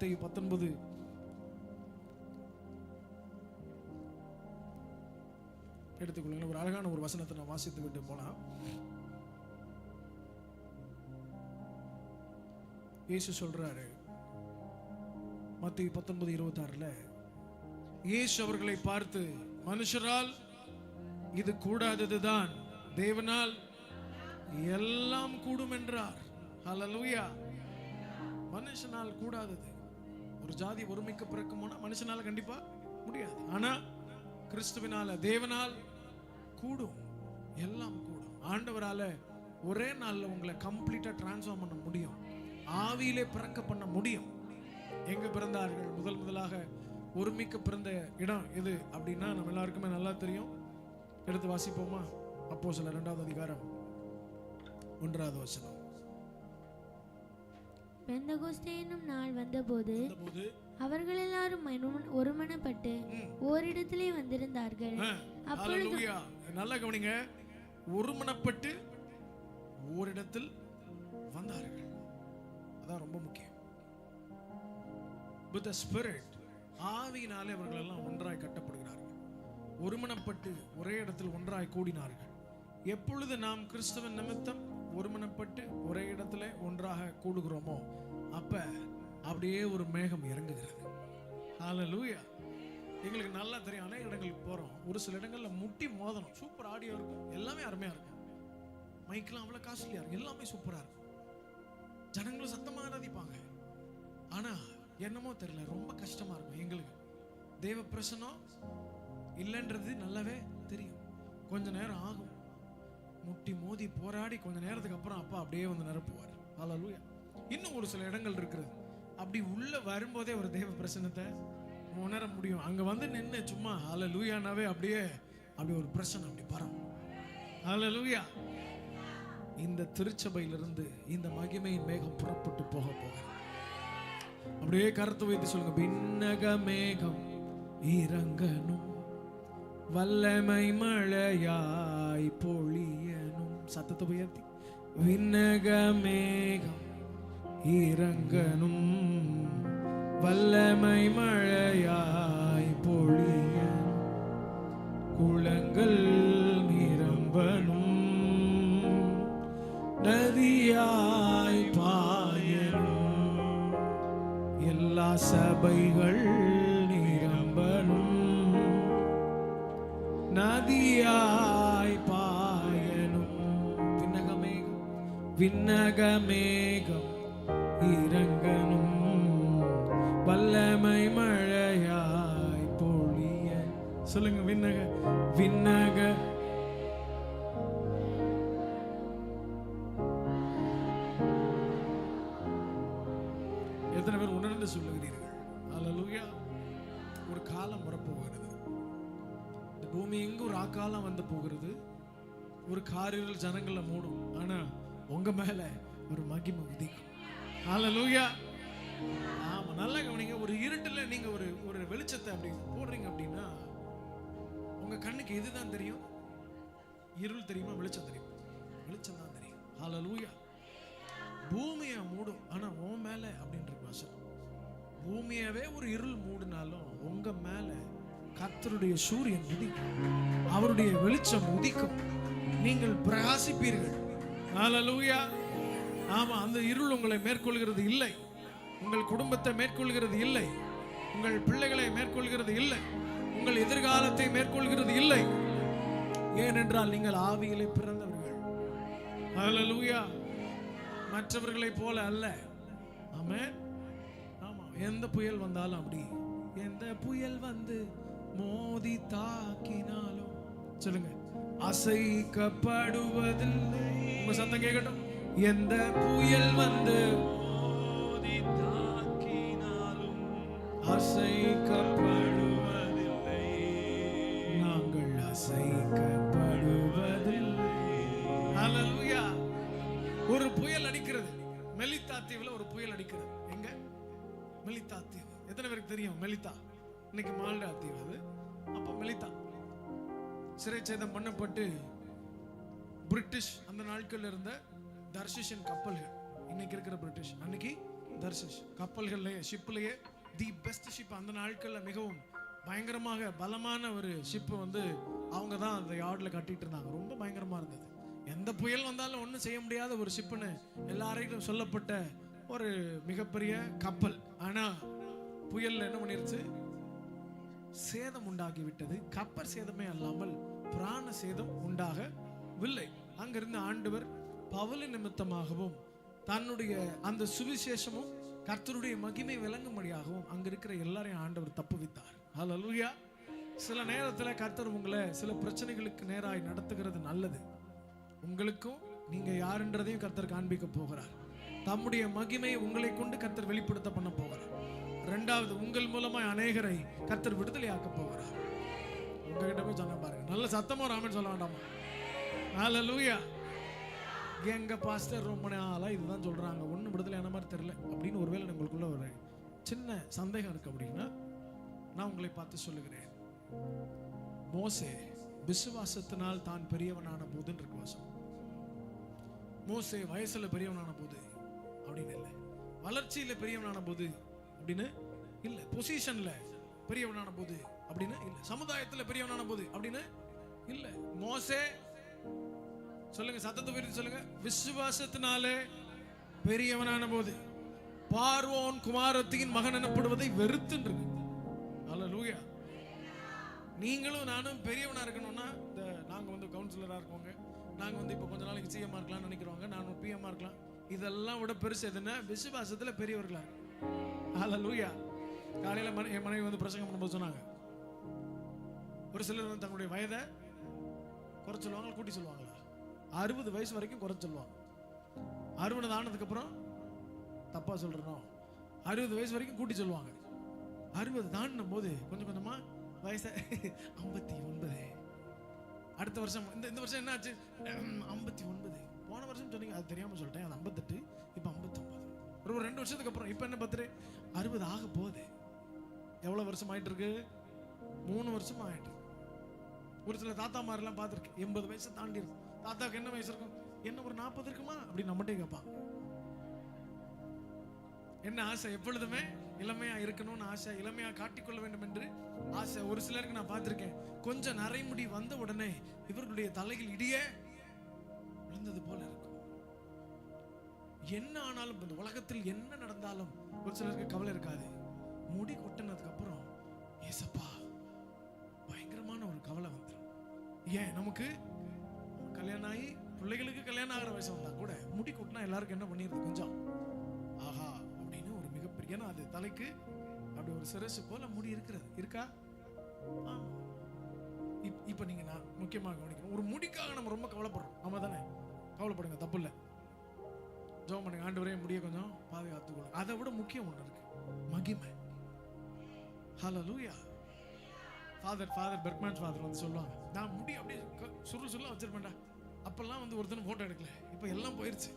19 எடுத்துக்கொள்ளுங்க. ஒரு அழகான ஒரு வசனத்தை நான் வாசித்து விட்டு போலாம். இயேசு சொல்றாரு மத்தேயு 19:26 இயேசு அவர்களை பார்த்து, மனுஷரால் இது கூடாததுதான், தேவனால் எல்லாம் கூடும் என்றார். ஹல்லேலூயா. மனுஷனால் கூடாதது, ஒரு ஜாதி ஒருமிக்க பிறக்கும்னா மனுஷனால கண்டிப்பா முடியாது. ஆனா கிறிஸ்துவினால, தேவனால் கூடும், எல்லாம் கூடும். ஆண்டவரால ஒரே நாள்ல உங்களை கம்ப்ளீட்டா டிரான்ஸ்ஃபார்ம் பண்ண முடியும், ஆவியிலே பிறக்க பண்ண முடியும். எங்க பிறந்தார்கள்? முதலாக ஒருமிக்க பிறந்த இடம் எது அப்படின்னா நம்ம எல்லாருக்குமே நல்லா தெரியும். எடுத்து வாசிப்போமா? அப்போஸ்தலர் 2ஆம் அதிகாரம் 1ஆவது வசனம். பெந்தெகோஸ்தே என்னும் நாள் வந்தபோது அவர்கள் எல்லாரும் ஒருமனப்பட்டு ஓரிடத்திலே வந்திருந்தார்கள். அப்பொழுது நல்லா கவனிங்க, ஒருமனப்பட்டு ஓரிடத்தில் வந்தார்கள். அதான் ரொம்ப முக்கியம். With the Spirit, ஆவியினாலே அவர்கள் எல்லாம் ஒன்றாய் கட்டப்படுகிறார்கள். ஒருமனப்பட்டு ஒரே இடத்தில் ஒன்றாய் கூடினார்கள். எப்பொழுது நாம் கிறிஸ்துவின் நிமித்தம் ஒருமனப்பட்டு ஒரே இடத்துல ஒன்றாக கூடுகிறோமோ அப்ப அப்படியே ஒரு மேகம் இறங்குகிறது. ஹல்லேலூயா. எங்களுக்கு நல்லா தெரியும், அநேக இடங்களுக்கு போறோம், ஒரு சில இடங்கள்ல முட்டி மோதணும், சூப்பர் ஆடியோ இருக்கும், எல்லாமே அருமையா இருக்கும், மைக்கெல்லாம் அவ்வளவு காஸ்ட்லியா இருக்கும், எல்லாமே சூப்பரா இருக்கும், ஜனங்களும் சத்தமா ஆராதிப்பாங்க. ஆனா என்னமோ தெரியல, ரொம்ப கஷ்டமா இருக்கும். எங்களுக்கு தேவ பிரசன்னம் இல்லைன்றது நல்லாவே தெரியும். கொஞ்ச நேரம் ஆகும், முட்டி மோதி போராடி கொஞ்ச நேரத்துக்கு அப்புறம் அப்பா அப்படியே வந்து நிரப்புவார். ஹல்லேலூயா. இன்னும் ஒரு சில இடங்கள் இருக்கிறது, அப்படி உள்ள வரும்போதே ஒரு தேவ பிரசன்னத்தை உணர முடியும். அங்க வந்து நின்று சும்மா ஹல்லேலூயானாவே அப்படியே அப்படி ஒரு பிரசன்னம் அப்படி பரம். ஹல்லேலூயா. இந்த திருச்சபையிலிருந்து இந்த மகிமையின் மேகம் புறப்பட்டு போக போகிறது. அப்படியே கருத்து வைத்து சொல்லுங்க, விண்ணக மேகம் இறங்கணும், வல்லமை மழையாய் பொழியணும். சத்தத்தை உயர்த்தி, விண்ணக மேகம் இறங்கணும், வல்லமை மழையாய் பொழியணும், குளங்கள் நிரம்பணும், நதியாய் பாயணும், எல்லா சபைகள் நிரம்பணும், நதியாய் பாயணும். விண்ணகமேகம், விண்ணகமேகம் இறங்கணும், வல்லமை மழையாய் பொழிய. சொல்லுங்க, விண்ணக எத்தனை பேர் உணர்ந்து சொல்லுகிறீர்கள்? ஹல்லேலூயா. ஒரு காலம் வரப்போகிறது, இந்த பூமி எங்கு ஒரு ஆக்காலம் வந்து போகிறது, ஒரு காரில் ஜனங்களை மூடும், ஆனா உங்க மேல ஒரு மகிமை உதிக்கும். ஹல்லேலூயா. ஆமா, நல்லா கவனிங்க. ஒரு இருட்டுல நீங்க ஒரு வெளிச்சத்தை அப்படி போடுறீங்க அப்படின்னா உங்க கண்ணுக்கு எதுதான் தெரியும்? இருள் தெரியுமா, வெளிச்சம் தெரியுமா? வெளிச்சம் தான் தெரியும். ஹல்லேலூயா. பூமியை மூடும், ஆனா உன் மேல அப்படின்ற வாசம், பூமியவே ஒரு இருள் மூடினாலும் உங்க மேல கர்த்தருடைய சூரியன் உதிக்கும், அவருடைய வெளிச்சம் உதிக்கும், நீங்கள் பிரகாசிப்பீர்கள். ஹல்லேலூயா. ஆமா, அந்த இருள் உங்களை மேற்கொள்கிறது இல்லை, உங்கள் குடும்பத்தை மேற்கொள்கிறது இல்லை, உங்கள் பிள்ளைகளை மேற்கொள்கிறது இல்லை, உங்கள் எதிர்காலத்தை மேற்கொள்கிறது இல்லை. ஏனென்றால் நீங்கள் ஆவியிலே பிறந்தவர்கள். ஹல்லேலூயா. மற்றவர்களை போல அல்ல. ஆமென். ஆமா, எந்த புயல் வந்தாலும் அப்படி, எந்த புயல் வந்து மோதி தாக்கினாலும் சொல்லுங்க, அசைக்கப்படுவதில்லை. உங்க சத்தம் கேட்கட்டும். எந்த புயல் வந்து மோதி தாக்கினாலும் அசைக்கப்படுவதில்லை, நாங்கள் அசைக்கப்படுவதில்லை. ஹல்லேலூயா. ஒரு புயல் அடிக்கிறது, மெலித்தா தீவுல ஒரு புயல் அடிக்கிறது. எங்க? மெலித்தா தீவு. எத்தனை பேருக்கு தெரியும் மெலித்தா? இன்னைக்கு மால்டா தீவு அது. அப்ப மெலித்தா சிறைச்சேதம் பண்ணப்பட்டு பிரிட்டிஷ் அந்த நாட்கள்ல இருந்த தர்ஷிஷன் கப்பல்கள், இன்னைக்கு இருக்கிற பிரிட்டிஷ், அன்னைக்கு தர்ஷிஷ் கப்பல்கள்லேயே ஷிப்லேயே தி பெஸ்ட் ஷிப். அந்த நாட்களில் மிகவும் பயங்கரமாக பலமான ஒரு ஷிப்பு வந்து அவங்க தான் அந்த யார்டில் கட்டிட்டு இருந்தாங்க. ரொம்ப பயங்கரமாக இருந்தது. எந்த புயல் வந்தாலும் ஒன்றும் செய்ய முடியாத ஒரு ஷிப்புன்னு எல்லாரையும் சொல்லப்பட்ட ஒரு மிகப்பெரிய கப்பல். ஆனால் புயல் என்ன பண்ணிருச்சு? சேதம் உண்டாகி விட்டது. கப்பல் சேதமே அல்லாமல் பிராண சேதம் உண்டாகவில்லை. அங்கிருந்து ஆண்டவர் பவுல் நிமித்தமாகவும் தன்னுடைய அந்த சுவிசேஷமும் கர்த்தருடைய மகிமை விளங்கும்படியாகவும் அங்க இருக்கிற எல்லாரையும் ஆண்டவர் தப்புவித்தார். ஹல்லேலூயா. சில நேரத்தில் கர்த்தர் உங்களை சில பிரச்சனைகளுக்கு நேராய் நடத்துகிறது நல்லது. உங்களுக்கும் நீங்க யாருன்றதையும் கர்த்தர் காண்பிக்க போகிறார். தம்முடைய மகிமையை உங்களை கொண்டு கர்த்தர் வெளிப்படுத்த பண்ண போகிறார். இரண்டாவது, உங்கள் மூலமாய் அநேகரை கர்த்தர் விடுதலையாக்க போகிறார். உங்ககிட்ட போய் சொன்ன பாருங்க, நல்ல சத்தமா ராமன் சொல்ல வேண்டாமா? ஹல்லேலூயா. எங்க பாஸ்டர் ரொம்ப நாளா இதுதான் சொல்றாங்க, ஒன்றும் விடுதலையான மாதிரி தெரியல அப்படின்னு ஒருவேளை உங்களுக்குள்ள ஒரு சின்ன சந்தேகம் இருக்கு அப்படின்னா நான் உங்களை பார்த்து சொல்லுகிறேன். மோசே விசுவாசத்தினால் தான் பெரியவனான போதுன்னு இருக்கு வாசம். மோசே வயசுல பெரியவனான போது அப்படின்னு இல்லை, வளர்ச்சியில பெரியவனான போது அப்படின்னு இல்லை, பொசிஷன்ல பெரியவனான போது அப்படின்னு இல்லை, சமுதாயத்துல பெரியவனான போது அப்படின்னு இல்லை. மோசே சொல்லுங்க, சத்தத்தை உயர்த்தி சொல்லுங்க, விசுவாசத்தினாலே பெரியவனான போது பார்வோன் குமாரத்தின் மகன் எனப்படுவதை வெறுத்துன்னு இருக்கு. ஹல்லேலூயா. நீங்களும் நானும் பெரியவனா இருக்கணும்னா இந்த நாங்க வந்து கவுன்சிலரா இருக்கோங்க, நாங்க வந்து இப்போ கொஞ்ச நாளைக்கு சிஎம்மா இருக்கலாம் நினைக்கிறவங்க, நான் பிஎம்மா இருக்கலாம், இதெல்லாம் விட பெருசு எதுன்னா விசுவாசத்துல பெரியவர்களா இருக்கு. ஹல்லேலூயா. காலையில என் மனைவி வந்து பிரசங்கம் பண்ணும்போது சொன்னாங்க, ஒரு சிலர் வந்து தங்களுடைய வயதை குறை சொல்லுவாங்க, கூட்டி சொல்லுவாங்களா, 60 வயசு வரைக்கும் குறை சொல்லுவாங்க. 60 ஆனதுக்கு அப்புறம் தப்பா சொல்றோம், 60 வயசு வரைக்கும் கூட்டி சொல்லுவாங்க. 60 தாண்டின போது கொஞ்சம் கொஞ்சமா வயசை 59, அடுத்த வருஷம் இந்த வருஷம் என்ன ஆச்சு 59, போன வருஷம் சொன்னீங்க அது தெரியாம சொல்லிட்டேன், அது 58, இப்போ 59. ஒரு 2 வருஷத்துக்கு அப்புறம் இப்போ என்ன பத்திர 60 ஆக போகுது. எவ்வளவு வருஷம் ஆயிட்டு இருக்கு? 3 வருஷம் ஆயிட்டு. ஒரு சில தாத்தா மாதிரிலாம் பார்த்துருக்கு 80 வயசு தாண்டி இருக்கும். தாத்தாக்கு என்ன வயசு இருக்கும்? என்ன ஒரு 40 இருக்குமா அப்படின்னு நம்மகிட்டே கேட்பாங்க. என்ன ஆசை? எப்பொழுதுமே இளமையா இருக்கணும்னு ஆசை, இளமையா காட்டிக்கொள்ள வேண்டும் என்று ஆசை. ஒரு சிலருக்கு நான் பார்த்திருக்கேன், கொஞ்சம் நரைமுடி வந்த உடனே இவர்களுடைய தலையில் இடியே விழுந்தது போல இருக்கும். என்ன ஆனாலும் இந்த உலகத்தில் என்ன நடந்தாலும் ஒரு சிலருக்கு கவலை இருக்காது. முடி கொட்டினதுக்கு அப்புறம் ஏசப்பா பயங்கரமான ஒரு கவலை வந்துடும். ஏன்? நமக்கு கல்யாணம் ஆகி பிள்ளைகளுக்கு கல்யாணம் ஆகிற வயசு வந்தா கூட முடி கொட்டினா எல்லாருக்கும் என்ன பண்ணிடுது? கொஞ்சம் ஆஹா அப்படின்னு ஒரு மிகப்பெரிய, ஏன்னா அது தலைக்கு அப்படி ஒரு சிரசு போல முடி இருக்கிறது இருக்கா? இப்ப நீங்க நான் முக்கியமாக கவனிக்கணும், ஒரு முடிக்காக நம்ம ரொம்ப கவலைப்படுறோம். நம்ம தானே கவலைப்படுங்க, தப்பு இல்லை, ஜெபம் பண்ணுங்க, ஆண்டவரே முடிய கொஞ்சம் பாதுகாத்துக்கொள்ளுங்க. அதை விட முக்கியம் ஒன்று இருக்கு, மகிமை. ஹல்லேலூயா. ஃபாதர் பெர்க்மேன் ஃபாதர் வந்து சொல்லுவாங்க, நான் முடி அப்படியே சுருள் வச்சிருப்பேன்டா. அப்பெல்லாம் வந்து ஒருத்தனும் போட்டோ எடுக்கல, இப்போ எல்லாம் போயிடுச்சு,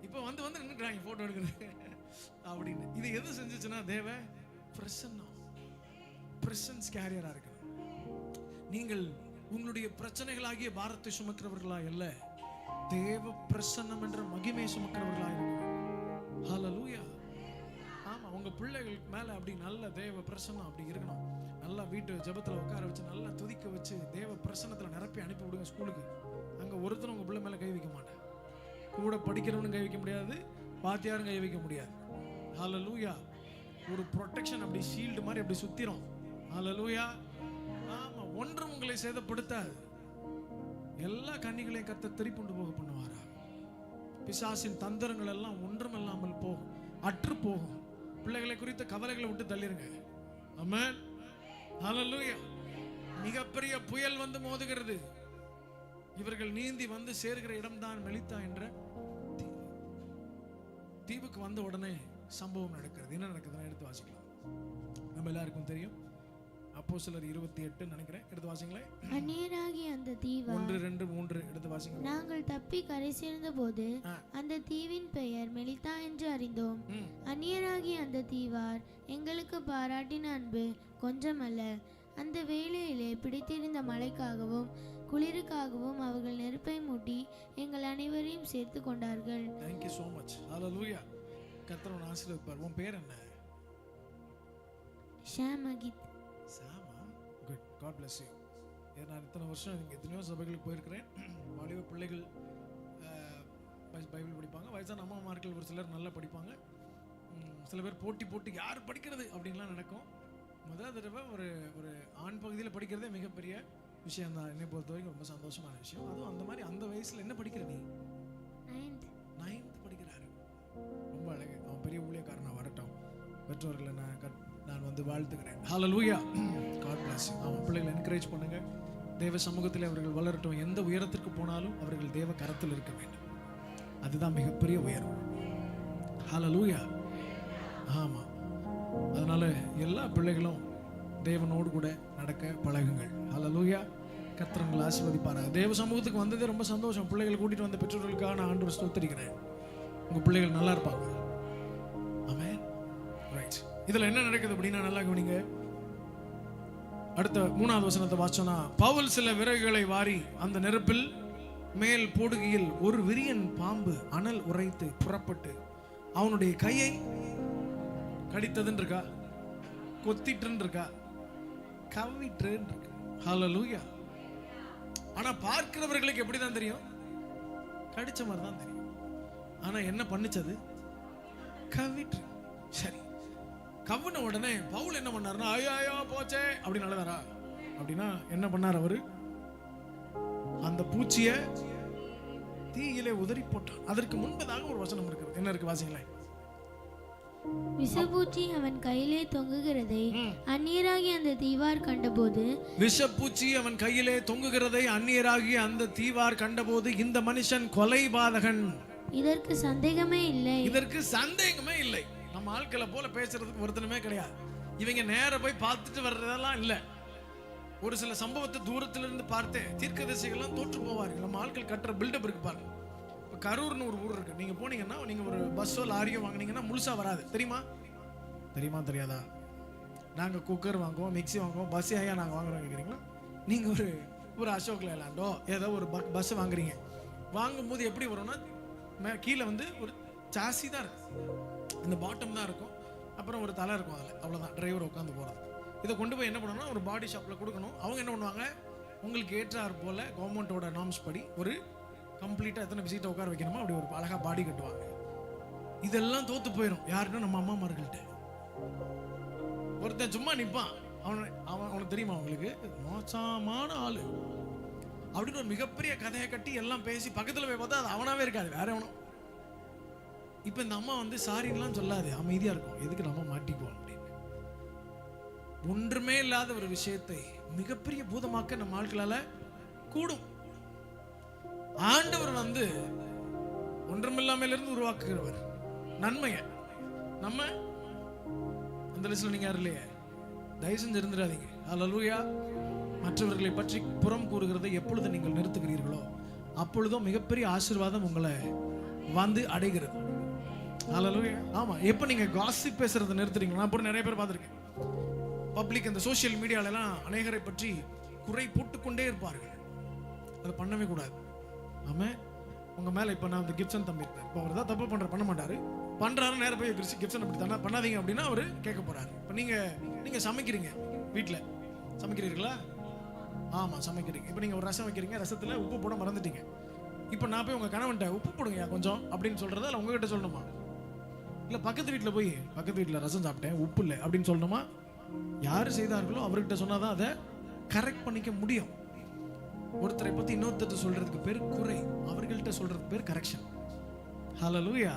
இப்போ வந்து நின்றுட்டாங்க போட்டோ எடுக்கிறது அப்படின்னு. இது எது செஞ்சுச்சுன்னா தேவ பிரசன்னம், பிரசன்ஸ் கேரியரா இருக்கு. நீங்கள் உங்களுடைய பிரச்சனைகளாகிய பாரத்தை சுமக்கிறவர்களா இல்ல, தேவ பிரசன்னம் என்ற மகிமை சுமக்கிறவர்களா இருக்கு. ஹல்லேலூயா. ஆமா, உங்க பிள்ளைகளுக்கு மேல அப்படி நல்ல தேவ பிரசன்னம் அப்படி இருக்கணும். நல்லா வீட்டு ஜெபத்துல உட்கார வச்சு நல்லா துதிக்க வச்சு தேவ பிரசன்னத்துல நிரப்பி அனுப்பி விடுங்க ஸ்கூலுக்கு. அங்க ஒருத்தரும் உங்க பிள்ளை மேல கை வைக்க மாட்டேன். கூட படிக்கிறவனும் கை வைக்க முடியாது, வாத்தியாரும் கை வைக்க முடியாது. ஹல்லேலூயா. ஒரு ப்ரொடெக்ஷன் அப்படி ஷீல்டு மாதிரி அப்படி சுத்திரும். ஹல்லேலூயா. ஆமா, ஒன்றும் உங்களை சேதப்படுத்தாது. எல்லா கண்ணிகளையும் கர்த்தர் திருப்பி போக பண்ணுவாரா. பிசாசின் தந்திரங்கள் எல்லாம் ஒன்றும் இல்லாமல் போகும், அற்று போகும். பிள்ளைகளை குறித்த கவலைகளை விட்டு தள்ளிருங்க. ஆமென். ஹல்லேலூயா. மிகப்பெரிய புயல் வந்து மோதுகிறது. இவர்கள் நீந்தி வந்து சேர்கிற இடம்தான் மெலித்தா என்ற தீவுக்கு வந்த உடனே சம்பவம் நடக்கிறது. என்ன நடக்குதுன்னு எடுத்து வாசிக்கலாம். நம்ம எல்லாருக்கும் தெரியும். அப்போஸ்தலர் 28 நினைக்கிறேன், எடுத்து வாசிங்களேன். அந்நியராகிய அந்த தீவு 1, 2, 3 எடுத்து வாசிங்க. நாங்கள் தப்பி கரை சேர்ந்த போது அந்த தீவின் பெயர் மெலித்தா என்று அறிந்தோம். அந்நியராகிய அந்த தீவார் எங்களுக்கு பாராட்டின அன்பு கொஞ்சமல்ல. அந்த வேளையிலே பிடித்திருந்த மழைக்காகவும் குளிருக்காகவும் அவர்கள் நெருப்பை மூட்டி எங்கள் அனைவரையும் சேர்த்து கொண்டார்கள். Thank you so much. Hallelujah. கர்த்தர் உன்னை ஆசீர்வதிப்பார். உன் பேர் என்ன? ஷாமகித். சாமா. குட். God bless you. நான் இத்தனை வருஷம் இங்கே எத்தனையோ சபைகளுக்கு போயிருக்கிறேன். வாலிப பிள்ளைகள் பைபிள் படிப்பாங்க, வயசான அம்மாமார்கள் ஒரு சிலர் நல்லா படிப்பாங்க, சில பேர் போட்டி யார் படிக்கிறது அப்படின்லாம் நடக்கும். முதல் தடவை ஒரு ஆண் பகுதியில் படிக்கிறதே மிகப்பெரிய விஷயம் தான். என்னை பொறுத்த வரைக்கும் ரொம்ப சந்தோஷமான விஷயம். அதுவும் அந்த மாதிரி அந்த வயசில் என்ன படிக்கிற நீ? 9th படிக்கிறாரு. ரொம்ப அழகு. அவன் பெரிய ஊழியக்காரனா வரட்டும். பெற்றோர்களை நான் வந்து வாழ்த்துக்கிறேன். ஹல்லேலூயா. God bless you. அவன் பிள்ளைகளை என்கரேஜ் பண்ணுங்க. தேவ சமூகத்தில் அவர்கள் வளரட்டும். எந்த உயரத்திற்கு போனாலும் அவர்கள் தேவ கரத்தில் இருக்க வேண்டும். அதுதான் மிகப்பெரிய உயரம். ஹல்லேலூயா. ஆமா. அதனால எல்லா பிள்ளைகளும் தேவனோடு கூட நடக்க பழகுங்கள். ஹல்லேலூயா. கர்த்தர் உங்களை ஆசீர்வதிப்பாராக. தேவ சமூகத்துக்கு வந்ததே ரொம்ப சந்தோஷம். பிள்ளைகளை கூட்டிட்டு வந்த பெற்றோர்களுக்காக நான் ஆண்டவரை ஸ்தோத்திரிக்கிறேன். உங்க பிள்ளைகள் நல்லா இருப்பாங்க. ஆமென். ரைட். இதுல என்ன நடக்குது அப்படின்னா நல்லா கவனிங்க. அடுத்த 3வது வசனத்தை வாசிச்சோம்னா, பவுல் சில விறகுகளை வாரி அந்த நெருப்பில் மேல் போடுகையில் ஒரு விரியன் பாம்பு அனல் உரைத்து புறப்பட்டு அவனுடைய கையை கடித்ததுன்னு இருக்கா, கொத்திட்டுன்னு இருக்கா, கவ்விட்டுன்னு இருக்கு. ஹல்லேலூயா. ஆனா பார்க்கிறவர்களுக்கு எப்படிதான் தெரியும்? கடிச்ச மாதிரி தான் தெரியும். ஆனா என்ன பண்ணுச்சது? கவ்விட்டு. சரி, கவ்வின உடனே பவுல் என்ன பண்ணாருன்னா, ஐயோ போச்சே அப்படின்னு அழுதாரா? அப்படின்னா என்ன பண்ணார் அவரு? அந்த பூச்சியை தீயிலே உதறி போட்டான். அதற்கு முன்பதாக ஒரு வசனம் இருக்கிறது. என்ன இருக்கு வாசிங்களேன். விஷப்பூச்சி அவன் கையிலே தொங்குகிறதை அந்நியராகி அந்த தீவார் கண்டபோது, விஷப்பூச்சி அவன் கையிலே தொங்குகிறதை அந்நியராகி அந்த தீவார் கண்டபோது, இந்த மனுஷன் கொலைபாதகன், இதற்கு சந்தேகமே இல்லை. இதற்கு சந்தேகமே இல்லை. நம்ம ஆட்களை போல பேசுறதுக்கு ஒருத்தனுமே கிடையாது. இவங்க நேர போய் பார்த்துட்டு வர்றதெல்லாம் இல்ல. ஒரு சில சம்பவத்தை தூரத்திலிருந்து பார்த்து தீர்க்கதரிசிகள்லாம் தோற்று போவார்கள். நம்ம ஆட்கள் கட்டுற பில்டப் இருக்கு பாருங்க. இப்போ கரூர்னு ஒரு ஊர் இருக்கு. நீங்க போனீங்கன்னா நீங்க ஒரு பஸ்ஸோ லாரியோ வாங்கினீங்கன்னா முழுசா வராது. தெரியுமா? தெரியாதா? நாங்க குக்கர் வாங்குவோம், மிக்சி வாங்குவோம், பஸ் ஐயா நாங்க வாங்குறோம் கேட்குறீங்களா? நீங்க ஒரு அசோக் லேலாண்டோ ஏதோ ஒரு பஸ் வாங்குறீங்க. வாங்கும்போது எப்படி வரும்னா, கீழே வந்து ஒரு சாசி தான் இருக்கும், இந்த பாட்டம் தான் இருக்கும், அப்புறம் ஒரு தலை இருக்கும். அதில் அவ்வளோதான் டிரைவர் உட்காந்து போகிறது. இதை கொண்டு போய் என்ன பண்ணணும்னா ஒரு பாடி ஷாப்பில் கொடுக்கணும். அவங்க என்ன பண்ணுவாங்க, உங்களுக்கு ஏற்றார் போல் கவர்மெண்ட்டோட நார்ம்ஸ் படி ஒரு கம்ப்ளீட்டாக எத்தனை விசிட்டை உட்கார வைக்கணுமோ அப்படி ஒரு அழகாக பாடி கட்டுவாங்க. இதெல்லாம் தோற்று போயிடும். யாருன்னா நம்ம அம்மாமார்கள்ட்ட. ஒருத்தன் சும்மா நிற்பான், அவனுக்கு தெரியுமா அவங்களுக்கு மோசமான ஆளு அப்படின்னு ஒரு மிகப்பெரிய கதையை கட்டி எல்லாம் பேசி பக்கத்தில் போய் பார்த்தா அது அவனாவே இருக்காது, வேற எவனோ. இப்போ இந்த அம்மா வந்து சாரின்லாம் சொல்லாது, அமைதியாக இருக்கும். எதுக்கு நம்ம மாட்டிக்குவோம் அப்படின்னு. ஒன்றுமே இல்லாத ஒரு விஷயத்தை மிகப்பெரிய பூதமாக்க நம்ம ஆட்களால கூடும். ஆண்டவர் வந்து ஒன்றுமில்லாமல் இருந்து உருவாக்குகிறவர். நன்மையை நம்ம அந்த லிஸ்ட்ல நீங்க யாரும் இல்லையே, தயவு செஞ்சு இருந்துடாதீங்க. ஹல்லேலூயா. மற்றவர்களை பற்றி புறம் கூறுகிறதை எப்பொழுது நீங்கள் நிறுத்துகிறீர்களோ அப்பொழுதும் மிகப்பெரிய ஆசீர்வாதம் உங்களை வந்து அடைகிறது. ஹல்லேலூயா. ஆமா, எப்ப நீங்க காசிப் பேசுறதை நிறுத்துறீங்களா? நான் அப்புறம் நிறைய பேர் பார்த்துருக்கேன். பப்ளிக் இந்த சோசியல் மீடியாலெல்லாம் அநேகரை பற்றி குறை போட்டுக்கொண்டே இருப்பார்கள். அதை பண்ணவே கூடாது. ஆமாம், உங்கள் மேலே இப்போ நான் வந்து கிப்சன் தம்பி இருப்பேன். இப்போ அவர் தான் தப்பு பண்ண மாட்டார், பண்ணுறாரு. நேரம் போய் கிப்சன் அப்படி தானே பண்ணாதீங்க அப்படின்னா அவர் கேட்க போகிறாரு. இப்போ நீங்கள் சமைக்கிறீங்க, வீட்டில் சமைக்கிறீர்களா? ஆமாம் சமைக்கிறீங்க. இப்போ நீங்கள் ஒரு ரசம் வைக்கிறீங்க, ரசத்தில் உப்பு போட மறந்துட்டீங்க. இப்போ நான் போய் உங்கள் கணவன்ட்ட உப்பு போடுங்க கொஞ்சம் அப்படின்னு சொல்கிறதா இல்லை உங்ககிட்ட சொல்லணுமா? இல்லை பக்கத்து வீட்டில் ரசம் சாப்பிட்டேன் உப்பு இல்லை அப்படின்னு சொல்லணுமா? யார் செய்தார்களோ அவர்கிட்ட சொன்னாதான் அதை கரெக்ட் பண்ணிக்க முடியும். ஒருத்தரை பத்தி இன்னொருத்தர் சொல்றதுக்கு பேர் குறை, அவர்கள்ட்ட சொல்றதுக்கு பேர் கரெக்ஷன். ஹல்லேலூயா.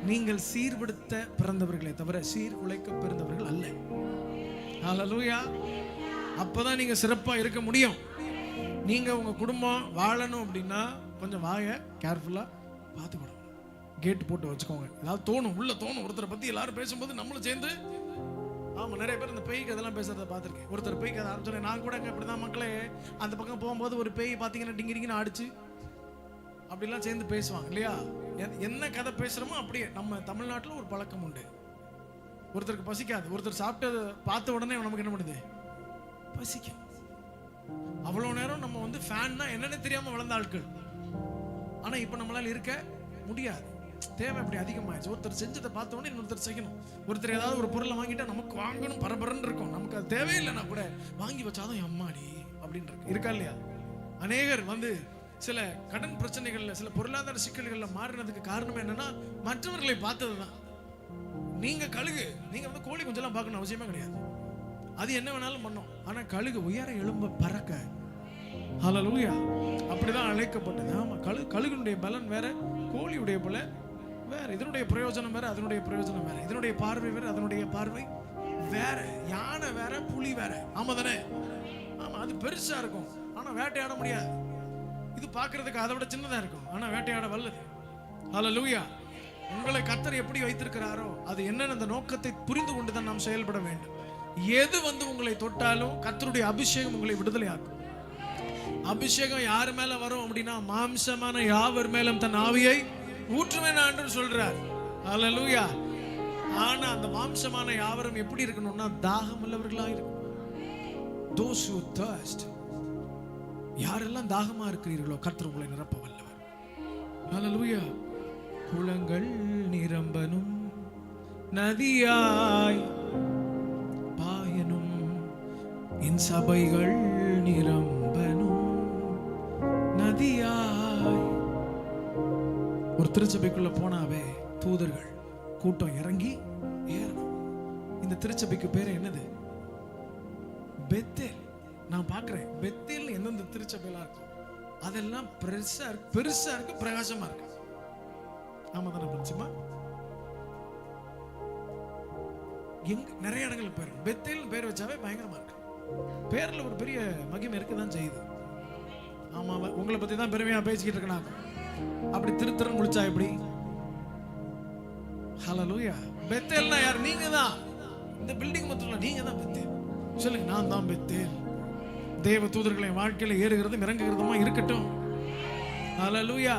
நீங்கள் சீர்படுத்த பிறந்தவர்களே தவிர சீர் உழைக்க பிறந்தவர்கள் அல்ல. ஹல்லேலூயா. அப்பதான் நீங்க சிறப்பா இருக்க முடியும். நீங்க உங்க குடும்பம் வாழணும் அப்படின்னா கொஞ்சம் வாய கேர்ஃபுல்லா பார்த்துக்கணும். கேட்டு போட்டு வச்சுக்கோங்க. ஏதாவது தோணும், உள்ள தோணும். ஒருத்தரை பத்தி எல்லாரும் பேசும்போது நம்மளும் சேர்ந்து, ஆமாம், நிறைய பேர் இந்த பேய் கதைலாம் பேசுறதை பார்த்துருக்கேன். ஒருத்தர் பேய் கதை ஆரம்பிச்சோன்னே நான் கூட இப்படி தான் மக்களே அந்த பக்கம் போகும்போது ஒரு பேய் பார்த்தீங்கன்னா டிங்கிரிங்கன்னு அடிச்சு அப்படிலாம் சேர்ந்து பேசுவாங்க இல்லையா? என்ன கதை பேசுகிறோமோ அப்படியே. நம்ம தமிழ்நாட்டில் ஒரு பழக்கம் உண்டு. ஒருத்தருக்கு பசிக்காது, ஒருத்தர் சாப்பிட்டு பார்த்த உடனே நமக்கு என்ன பண்ணுது, பசிக்கும். அவ்வளோ நேரம் நம்ம வந்து ஃபேன்னா என்னன்னு தெரியாமல் வளர்ந்த ஆட்கள். ஆனால் இப்போ நம்மளால் இருக்க முடியாது. தேவை அப்படி அதிகமாயிடுச்சு. ஒருத்தர் செஞ்சதை பார்த்த உடனே இன்னொருத்தர் செய்யணும். ஒருத்தர் ஏதாவது ஒரு பொருளை வாங்கிட்டா நமக்கு வாங்கணும் பரபரன்னு இருக்கும். நமக்கு அது தேவையில்லைன்னா கூட வாங்கி வச்சாதான் அம்மாடி அப்படின்னு இருக்கு. இருக்கா இல்லையா? அநேகர் சில கடன் பிரச்சனைகள்ல, சில பொருளாதார சிக்கல்கள்ல மாறினதுக்கு காரணம் என்னன்னா மற்றவர்களை பார்த்ததுதான். நீங்க கழுகு, நீங்க கோழி கொஞ்சம் பார்க்கணும் அவசியமே கிடையாது. அது என்ன வேணாலும் பண்ணும். ஆனா கழுகு உயர எழும்ப பறக்க, ஹல்லேலூயா, அப்படிதான் அழைக்கப்பட்டது. ஆமா, கழுகுனுடைய பலன் வேற, கோழியுடைய பலன் வேற. இதனுடைய பிரயோஜனம் வேற, அதனுடைய பிரயோஜனம் வேற. இதனுடைய பார்வை வேற, அதனுடைய பார்வை வேற. யானை வேற, புலி வேற. ஆமா தானே? ஆமா, அது பெருசா இருக்கும் ஆனா வேட்டையாட முடியாது. இது பார்க்கிறதுக்கு அதை விட சின்னதா இருக்கும் ஆனா வேட்டையாட வல்லது. ஹல்லேலூயா. உங்களை கர்த்தர் எப்படி வைத்திருக்கிறாரோ அது என்னென்ன அந்த நோக்கத்தை புரிந்து கொண்டுதான் நாம் செயல்பட வேண்டும். எது உங்களை தொட்டாலும் கர்த்தருடைய அபிஷேகம் உங்களை விடுதலையாக்கும். அபிஷேகம் யார் மேல வரும் அப்படின்னா, மாம்சமான யாவர் மேலும் தன் ஆவியை ஊற்றுவேன் என்று சொல்றார். ஹல்லேலூயா. ஆனா அந்த மாம்சமான யாவரும் எப்படி இருக்கணும்னா தாகம் உள்ளவர்களா இருக்கும். Those who thirst, யாரெல்லாம் தாகமா இருக்கிறீர்களோ கர்த்தர் உங்களை நிரப்ப வல்லவர். ஹல்லேலூயா. குளங்கள் நிரம்பனும் நதியாய் பாயனும் என் சபைகள் நிரம்பனும் நதியாய். ஒரு திருச்சபைக்குள்ள போனாவே தூதர்கள் கூட்டம் இறங்கி ஏறணும். இந்த திருச்சபைக்கு பேரு என்னது? பெத்தேல். நான் பார்க்கிறேன் பெத்தேல் எந்தெந்த திருச்சபையெல்லாம் இருக்கும் அதெல்லாம் பெருசா இருக்கு, பிரகாசமா இருக்கு. ஆமா தானே பரிசுமா? நிறைய இடங்களுக்கு பேர் பெத்தேல் பேர் வச்சாவே பயங்கரமா இருக்கு. பேர்ல ஒரு பெரிய மகிமை இருக்குதான் செய்யுது. ஆமா, உங்களை பத்தி தான் பெருமையா பேசிக்கிட்டு இருக்கேன். அப்படி திருத்திறன் முடிச்சா எப்படி? ஹல்லேலூயா. பெத்தேல்னா யார்? நீங்க தான். இந்த பில்டிங் மட்டும் நீங்க தான் பெத்தேல். சொல்லுங்க, நான் தான் பெத்தேல். தேவ தூதர்களை வாழ்க்கையில ஏறுகிறதும் இறங்குகிறதுமா இருக்கட்டும். ஹல்லேலூயா.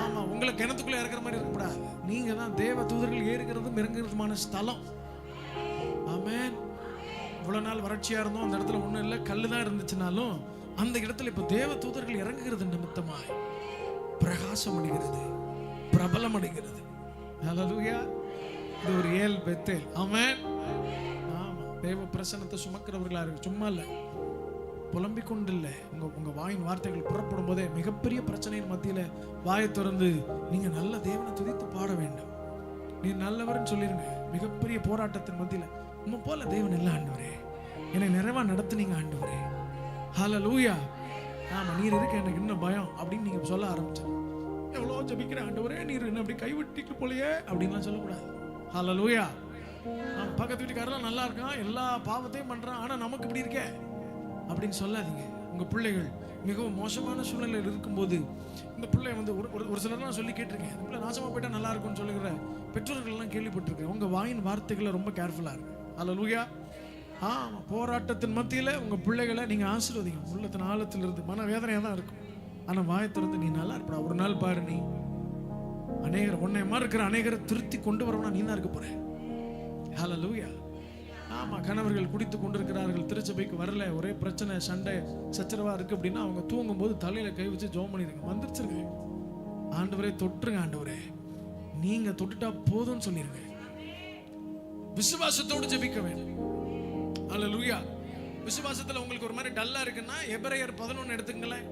ஆமா, உங்களை கிணத்துக்குள்ள இறக்குற மாதிரி இருக்கக்கூடாது. நீங்க தான் தேவ தூதர்கள் ஏறுகிறதும் இறங்குகிறதுமான ஸ்தலம். ஆமென். இவ்வளவு நாள் வறட்சியா இருந்தோம், அந்த இடத்துல ஒண்ணும் இல்லை, கல்லு தான் இருந்துச்சுனாலும் அந்த இடத்துல இப்ப தேவ தூதர்கள் இறங்குகிறது நிமித்தமாய் பிரகாசம் அடைகிறது, பிரபலம் அடைகிறது. ஹல்லேலூயா. இது ஒரு ஏல் பெத்தேல். ஆமென். ஆமா, தேவ பிரசன்னத்தை சுமக்கிறவர்களா இருக்கு. சும்மா இல்ல, புலம்பிக் கொண்டு இல்லை. உங்க வாயின் வார்த்தைகள் புறப்படும் போதே மிகப்பெரிய பிரச்சனையின் மத்தியில வாயை திறந்து நீங்க நல்ல தேவனை துதித்து பாட வேண்டும். நீ நல்லவர்னு சொல்லிருங்க. மிகப்பெரிய போராட்டத்தின் மத்தியில உங்க போல தேவன் இல்ல ஆண்டவரே, என்னை நிறைவா நடத்துனீங்க ஆண்டவரே. ஹல்லேலூயா. ஆமா, நீர் இருக்க எனக்கு இன்னும் பயம் அப்படின்னு நீங்க சொல்ல ஆரம்பிச்சு, எவ்வளவு ஜெபிக்கிற ஆண்டவரே, நீர் என்ன அப்படி கைவிட்டிட்டு போலையே அப்படின்லாம் சொல்லக்கூடாது. ஹல்லேலூயா. பக்கத்து வீட்டுக்காரெல்லாம் நல்லா இருக்கான், எல்லா பாவத்தையும் பண்றான், ஆனா நமக்கு இப்படி இருக்கே அப்படின்னு சொல்லாதீங்க. உங்க பிள்ளைகள் மிகவும் மோசமான சூழ்நிலையில் இருக்கும்போது இந்த பிள்ளை ஒரு சிலர்லாம் சொல்லி கேட்டிருக்கேன், இந்த பிள்ளை நாசமா போயிட்டா நல்லா இருக்கும்னு சொல்லுகிற பெற்றோர்கள் எல்லாம் கேள்விப்பட்டிருக்கேன். உங்க வாயின் வார்த்தைகளை ரொம்ப கேர்ஃபுல்லா இருக்கு. ஹல்லேலூயா. ஆமா, போராட்டத்தின் மத்தியில உங்க பிள்ளைகளை நீங்க ஆசீர்வதிங்க. உள்ளத்தின் ஆழத்துல இருந்து மன வேதனையா தான் இருக்கும், ஆனா வாயத்திலிருந்து நீ நல்லா இருப்பா. ஒரு நாள் பாரு, நீ அநேகர் உன்னை மாதிரி இருக்கிற அநேகரை திருத்தி கொண்டு வரவனா நீ தான் இருக்க போற. ஹல்லேலூயா. ஆமா, கணவர்கள் குடித்து கொண்டிருக்கிறார்கள், திருச்சபைக்கு வரல, ஒரே பிரச்சனை, சண்டை சச்சரவா இருக்கு அப்படின்னா அவங்க தூங்கும் போது தலையில கை வச்சு ஜெபம் பண்ணிருங்க. வந்துருச்சுருங்க, ஆண்டவரே தொட்டுருங்க, ஆண்டவரே நீங்க தொட்டுட்டா போதும்னு சொல்லிருங்க. விசுவாசத்தோடு ஜெபிக்க வேண்டும். ஹல்லேலூயா. விசுவாசத்துல உங்களுக்கு ஒரு மாதிரி டல்லா இருக்குன்னா எபிரேயர் 11 எடுத்துங்களேன்.